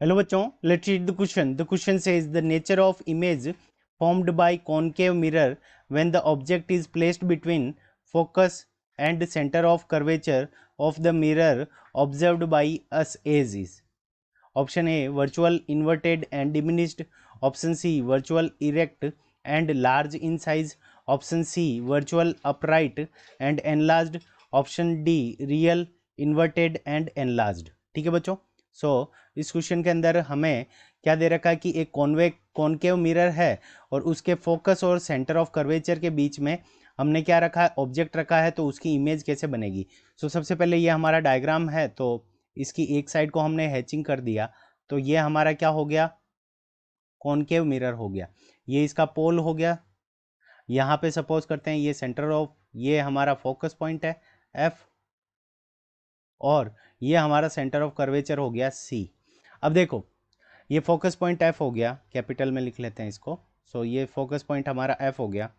Hello बच्चों, let's read the question. The question says the nature of image formed by concave mirror when the object is placed between focus and center of curvature of the mirror observed by us is. Option A virtual inverted and diminished. Option C virtual erect and large in size. Option C virtual upright and enlarged. Option D real inverted and enlarged. ठीक है बच्चों, इस question के अंदर हमें क्या दे रखा है कि एक कॉनकेव मिरर है और उसके फोकस और सेंटर ऑफ कर्वेचर के बीच में हमने क्या रखा है, ऑब्जेक्ट रखा है, तो उसकी इमेज कैसे बनेगी। सबसे पहले ये हमारा डायग्राम है, तो इसकी एक साइड को हमने हैचिंग कर दिया, तो ये हमारा क्या हो गया, कॉनकेव मिरर हो गया। ये इसका पोल हो गया। यहाँ पे सपोज करते हैं ये सेंटर ऑफ, ये हमारा फोकस पॉइंट है एफ, और ये हमारा सेंटर ऑफ कर्वेचर हो गया सी। अब देखो, ये फोकस पॉइंट एफ हो गया, कैपिटल में लिख लेते हैं इसको। ये फोकस पॉइंट हमारा एफ हो गया,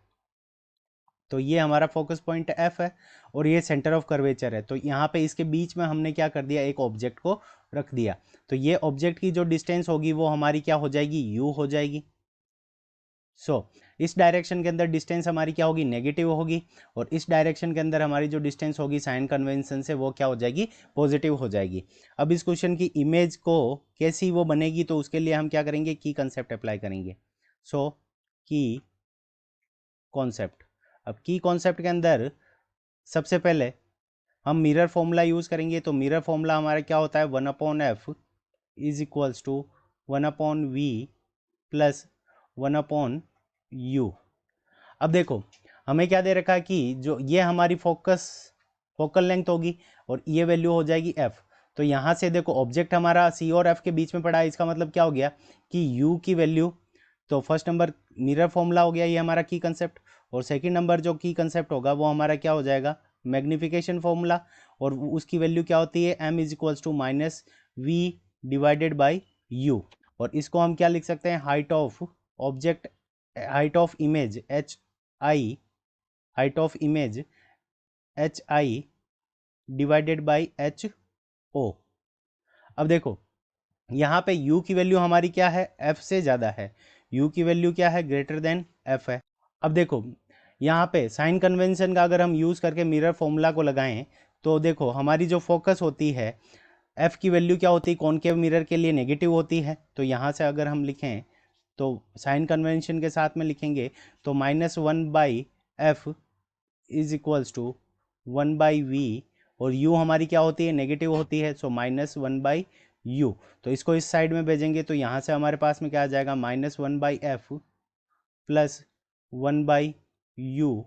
तो ये हमारा फोकस पॉइंट एफ है और ये सेंटर ऑफ कर्वेचर है। तो यहाँ पे इसके बीच में हमने क्या कर दिया, एक ऑब्जेक्ट को रख दिया। तो ये ऑब्जेक्ट की जो डिस्टेंस होगी वो हमारी क्या हो जाएगी, यू हो जाएगी। इस डायरेक्शन के अंदर डिस्टेंस हमारी क्या होगी, नेगेटिव होगी, और इस डायरेक्शन के अंदर हमारी जो डिस्टेंस होगी साइन कन्वेंशन से वो क्या हो जाएगी, पॉजिटिव हो जाएगी। अब इस क्वेश्चन की इमेज को कैसी वो बनेगी, तो उसके लिए हम क्या करेंगे, की कंसेप्ट अप्लाई करेंगे। की कॉन्सेप्ट। अब की कॉन्सेप्ट के अंदर सबसे पहले हम मिरर फॉर्मूला यूज करेंगे। तो मिरर फॉर्मूला हमारा क्या होता है, 1/f is equals to 1/v plus 1/u। अब देखो, हमें क्या दे रखा है कि जो ये हमारी फोकल लेंथ होगी और ये वैल्यू हो जाएगी f। तो यहाँ से देखो, ऑब्जेक्ट हमारा c और f के बीच में पड़ा है, इसका मतलब क्या हो गया कि u की वैल्यू, तो फर्स्ट नंबर मिरर फॉर्मूला हो गया ये हमारा की कंसेप्ट, और सेकंड नंबर जो की कंसेप्ट होगा वो हमारा क्या हो जाएगा, मैग्निफिकेशन फॉर्मूला, और उसकी वैल्यू क्या होती है, m is equals to minus v divided by u. और इसको हम क्या लिख सकते हैं, height of object, height of image H I, height of image H I divided by H O. अब देखो, यहाँ पे u की वैल्यू हमारी क्या है, f से ज़्यादा है, u की वैल्यू क्या है, ग्रेटर देन f है। अब देखो, यहाँ पे साइन कन्वेंशन का अगर हम यूज़ करके मिरर फॉर्मूला को लगाएं, तो देखो हमारी जो फोकस होती है f की वैल्यू क्या होती है, कॉनकेव मिरर के लिए नेगेटिव होती है। तो यहाँ से अगर हम लिखें, तो साइन कन्वेंशन के साथ में लिखेंगे, तो -1/f is equals to 1/v, और u हमारी क्या होती है, नेगेटिव होती है, सो -1/u। तो इसको इस साइड में भेजेंगे, तो यहाँ से हमारे पास में क्या आ जाएगा, -1/f plus 1/u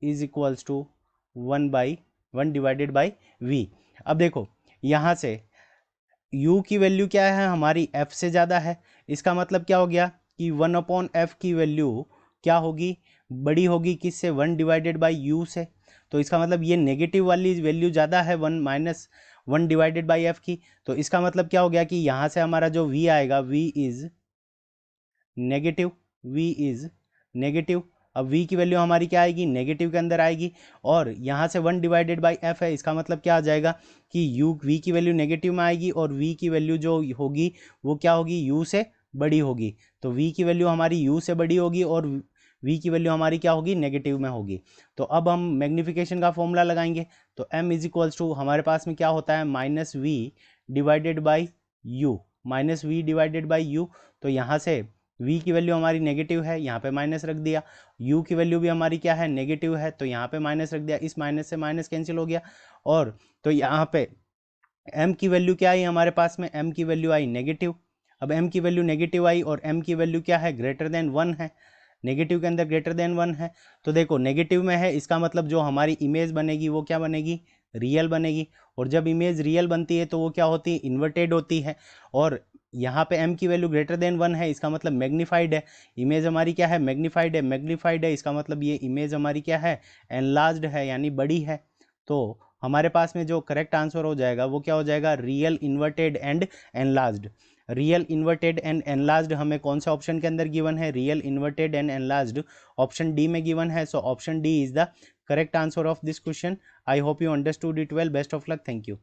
is equals to 1/1 divided by v। अब देखो, यहाँ से u की वैल्यू क्या है, हमारी f से ज़्यादा है, इसका मतलब क्या हो गया कि 1/f की वैल्यू क्या होगी, बड़ी होगी किससे, 1 डिवाइडेड बाई यू से। तो इसका मतलब ये नेगेटिव वाली वैल्यू ज़्यादा है, 1 डिवाइडेड बाई एफ की। तो इसका मतलब क्या हो गया कि यहाँ से हमारा जो v आएगा, v is negative, v is negative. अब v की वैल्यू हमारी क्या आएगी, नेगेटिव के अंदर आएगी, और यहाँ से 1 डिवाइडेड बाई एफ है, इसका मतलब क्या आ जाएगा कि v की वैल्यू नेगेटिव में आएगी, और v की वैल्यू जो होगी वो क्या होगी, u से बड़ी होगी। तो v की वैल्यू हमारी u से बड़ी होगी और v की वैल्यू हमारी क्या होगी, नेगेटिव में होगी। तो अब हम मैग्निफिकेशन का फॉर्मूला लगाएंगे, तो m इज इक्वल्स टू हमारे पास में क्या होता है, -v divided by you, -v divided by you. तो यहाँ से v की वैल्यू हमारी नेगेटिव है, यहाँ पे माइनस रख दिया, u की वैल्यू भी हमारी क्या है, नेगेटिव है, तो यहाँ पे माइनस रख दिया, इस माइनस से माइनस कैंसिल हो गया। और तो यहाँ पे m की वैल्यू क्या आई हमारे पास में, m की वैल्यू आई नेगेटिव। अब m की वैल्यू नेगेटिव आई और m की वैल्यू क्या है, ग्रेटर देन 1 है, नेगेटिव के अंदर ग्रेटर देन 1 है। तो देखो, नेगेटिव में है, इसका मतलब जो हमारी इमेज बनेगी वो क्या बनेगी, रियल बनेगी। और जब इमेज रियल बनती है तो वो क्या होती है, इन्वर्टेड होती है। और यहाँ पे m की वैल्यू ग्रेटर देन 1 है, इसका मतलब मैग्नीफाइड है, इमेज हमारी क्या है, मैग्नीफाइड है, मैग्नीफाइड है, इसका मतलब ये इमेज हमारी क्या है, एनलार्ज्ड है, यानी बड़ी है। तो हमारे पास में जो करेक्ट आंसर हो जाएगा वो क्या हो जाएगा, real inverted and enlarged. Real inverted and enlarged हमें कौन से ऑप्शन के अंदर गिवन है, real inverted and enlarged option D में गिवन है। So option D is the correct answer of this question. I hope you understood it well. Best of luck. Thank you.